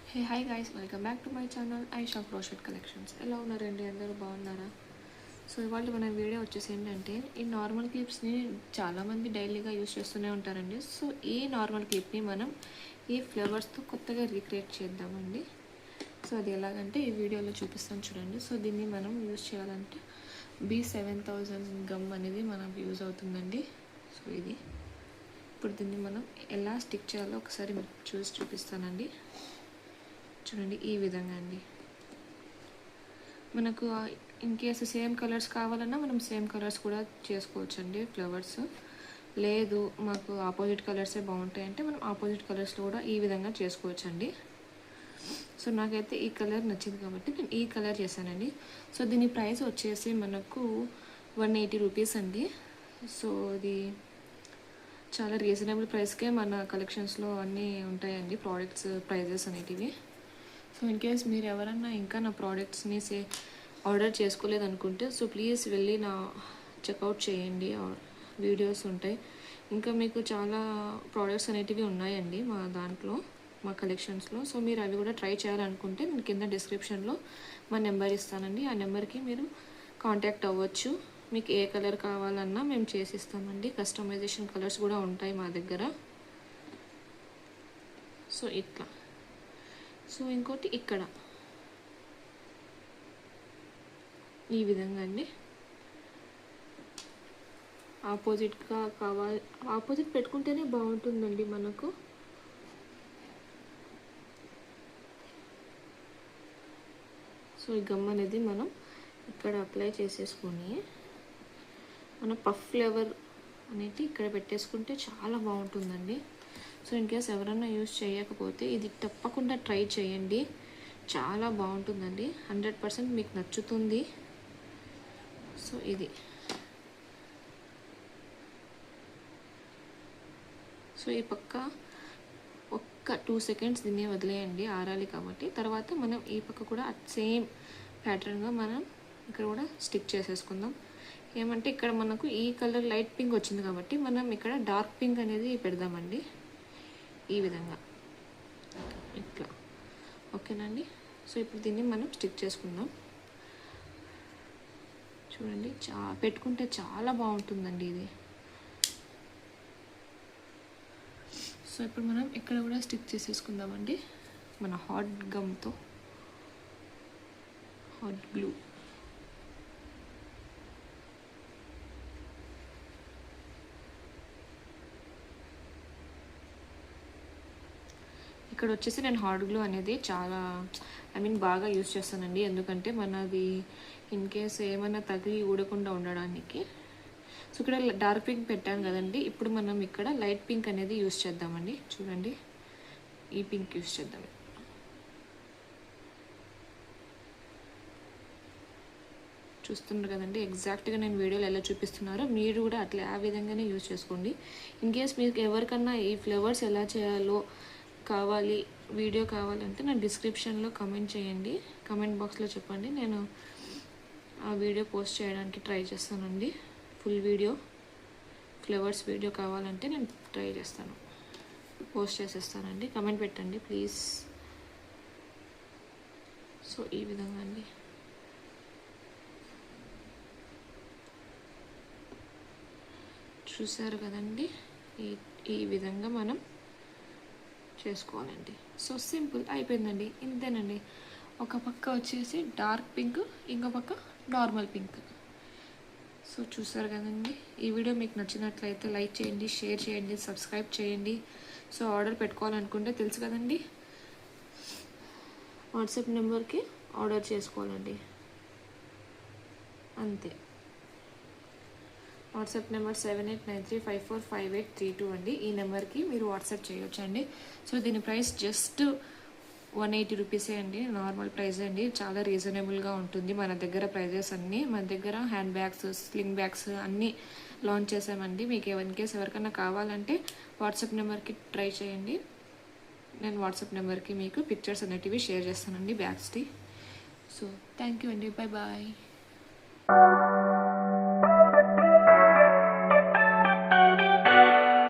Hey hi guys, welcome back to my channel Aisha crochet collections. ఎలా ఉన్నారండి? అందరూ బాగున్నారా? సో ఇవాళ మన వీడియో వచ్చేసి ఏంటంటే, ఈ నార్మల్ క్లిప్స్ని చాలామంది డైలీగా యూస్ చేస్తూనే ఉంటారండి. సో ఈ నార్మల్ క్లిప్ని మనం ఈ ఫ్లవర్స్తో కొత్తగా రీక్రియేట్ చేద్దామండి. సో అది ఎలాగంటే ఈ వీడియోలో చూపిస్తాను చూడండి. సో దీన్ని మనం యూస్ చేయాలంటే B7000 గమ్ అనేది మనకు యూజ్ అవుతుందండి. సో ఇది ఇప్పుడు దీన్ని మనం ఎలా స్టిక్ చేయాలో ఒకసారి చూపిస్తానండి. చూడండి, ఈ విధంగా అండి. మనకు ఇన్ కేసు సేమ్ కలర్స్ కావాలన్నా మనం సేమ్ కలర్స్ కూడా చేసుకోవచ్చండి ఫ్లవర్స్. లేదు మాకు ఆపోజిట్ కలర్సే బాగుంటాయి అంటే మనం ఆపోజిట్ కలర్స్లో కూడా ఈ విధంగా చేసుకోవచ్చండి. సో నాకైతే ఈ కలర్ నచ్చింది కాబట్టి నేను ఈ కలర్ చేశానండి. సో దీని ప్రైస్ వచ్చేసి మనకు 180 రూపీస్ అండి. సో ఇది చాలా రీజనబుల్ ప్రైస్కే మన కలెక్షన్స్లో అన్నీ ఉంటాయండి ప్రోడక్ట్స్ ప్రైజెస్ అనేటివి. సో ఇన్ కేస్ మీరు ఎవరన్నా ఇంకా నా ప్రోడక్ట్స్ని ఆర్డర్ చేసుకోలేదనుకుంటే సో ప్లీజ్ వెళ్ళి నా చెక్అవుట్ చేయండి, వీడియోస్ ఉంటాయి. ఇంకా మీకు చాలా ప్రోడక్ట్స్ అనేటివి ఉన్నాయండి మా దాంట్లో, మా కలెక్షన్స్లో. సో మీరు అవి కూడా ట్రై చేయాలనుకుంటే నేను కింద డిస్క్రిప్షన్లో మా నెంబర్ ఇస్తానండి. ఆ నెంబర్కి మీరు కాంటాక్ట్ అవ్వచ్చు. మీకు ఏ కలర్ కావాలన్నా మేము చేసిస్తామండి. కస్టమైజేషన్ కలర్స్ కూడా ఉంటాయి మా దగ్గర. సో ఇట్లా. సో ఇంకోటి ఇక్కడ ఈ విధంగా అండి, ఆపోజిట్గా కావాలి, ఆపోజిట్ పెట్టుకుంటేనే బాగుంటుందండి మనకు. సో ఈ గమ్ అనేది మనం ఇక్కడ అప్లై చేసేసుకొని మన పఫ్ ఫ్లేవర్ అనేది ఇక్కడ పెట్టేసుకుంటే చాలా బాగుంటుందండి. సో ఇన్ కేస్ ఎవరైనా యూస్ చేయకపోతే ఇది తప్పకుండా ట్రై చేయండి, చాలా బాగుంటుందండి. 100% మీకు నచ్చుతుంది. సో ఇది సో ఈ పక్క ఒక్క 2 సెకండ్స్ దీన్ని వదిలేయండి, ఆరాలి కాబట్టి. తర్వాత మనం ఈ పక్క కూడా సేమ్ ప్యాటర్న్గా మనం ఇక్కడ కూడా స్టిక్ చేసేసుకుందాం. ఏమంటే ఇక్కడ మనకు ఈ కలర్ లైట్ పింక్ వచ్చింది కాబట్టి మనం ఇక్కడ డార్క్ పింక్ అనేది పెడదామండి ఈ విధంగా ఇట్లా. ఓకేనండి. సో ఇప్పుడు దీన్ని మనం స్టిక్ చేసుకుందాం. చూడండి, పెట్టుకుంటే చాలా బాగుంటుందండి ఇది. సో ఇప్పుడు మనం ఇక్కడ కూడా స్టిక్ చేసేసుకుందామండి మన హాట్ గమ్తో, హాట్ గ్లూ. ఇక్కడ వచ్చేసి నేను హాట్ గ్లూ అనేది చాలా బాగా యూస్ చేస్తానండి. ఎందుకంటే మనది ఇన్ కేస్ ఏమైనా తగిలి ఊడకుండా ఉండడానికి. సో ఇక్కడ డార్క్ పింక్ పెట్టాను కదండి, ఇప్పుడు మనం ఇక్కడ లైట్ పింక్ అనేది యూస్ చేద్దామండి. చూడండి, ఈ పింక్ యూస్ చేద్దాం. చూస్తున్నారు కదండి, ఎగ్జాక్ట్గా నేను వీడియోలో ఎలా చూపిస్తున్నారో మీరు కూడా అట్లా ఆ విధంగానే యూస్ చేసుకోండి. ఇన్ కేస్ మీకు ఎవరికన్నా ఈ ఫ్లవర్స్ ఎలా చేయాలో కావాలి, వీడియో కావాలంటే నా డిస్క్రిప్షన్లో కమెంట్ చేయండి, కమెంట్ బాక్స్లో చెప్పండి. నేను ఆ వీడియో పోస్ట్ చేయడానికి ట్రై చేస్తానండి. ఫుల్ వీడియో ఫ్లవర్స్ వీడియో కావాలంటే నేను ట్రై చేస్తాను, పోస్ట్ చేసేస్తానండి. కమెంట్ పెట్టండి ప్లీజ్. సో ఈ విధంగా అండి. చూసారు కదండి, ఈ విధంగా మనం చేసుకోవాలండి. సో సింపుల్ అయిపోయిందండి, ఇంతేనండి. ఒక పక్క వచ్చేసి డార్క్ పింక్, ఇంకో పక్క నార్మల్ పింక్. సో చూసారు కదండి. ఈ వీడియో మీకు నచ్చినట్లయితే లైక్ చేయండి, షేర్ చేయండి, సబ్స్క్రైబ్ చేయండి. సో ఆర్డర్ పెట్టుకోవాలనుకుంటే తెలుసు కదండి, వాట్సాప్ నెంబర్కి ఆర్డర్ చేసుకోవాలండి, అంతే. వాట్సాప్ నెంబర్ 7893545832 అండి. ఈ నెంబర్కి మీరు వాట్సాప్ చేయొచ్చు అండి. సో దీని ప్రైస్ జస్ట్ 180 రూపీసే అండి, నార్మల్ ప్రైస్ అండి. చాలా రీజనబుల్గా ఉంటుంది. మన దగ్గర ప్రైజెస్ అన్నీ, మన దగ్గర హ్యాండ్ బ్యాగ్స్, స్లింగ్ బ్యాగ్స్ అన్నీ లాంచ్ చేసామండి. మీకు ఇన్ కేస్ ఎవరికైనా కావాలంటే వాట్సాప్ నెంబర్కి ట్రై చేయండి. నేను వాట్సాప్ నెంబర్కి మీకు పిక్చర్స్ అనేటివి షేర్ చేస్తానండి బ్యాగ్స్కి. సో థ్యాంక్ యూ అండి, బాయ్ బాయ్.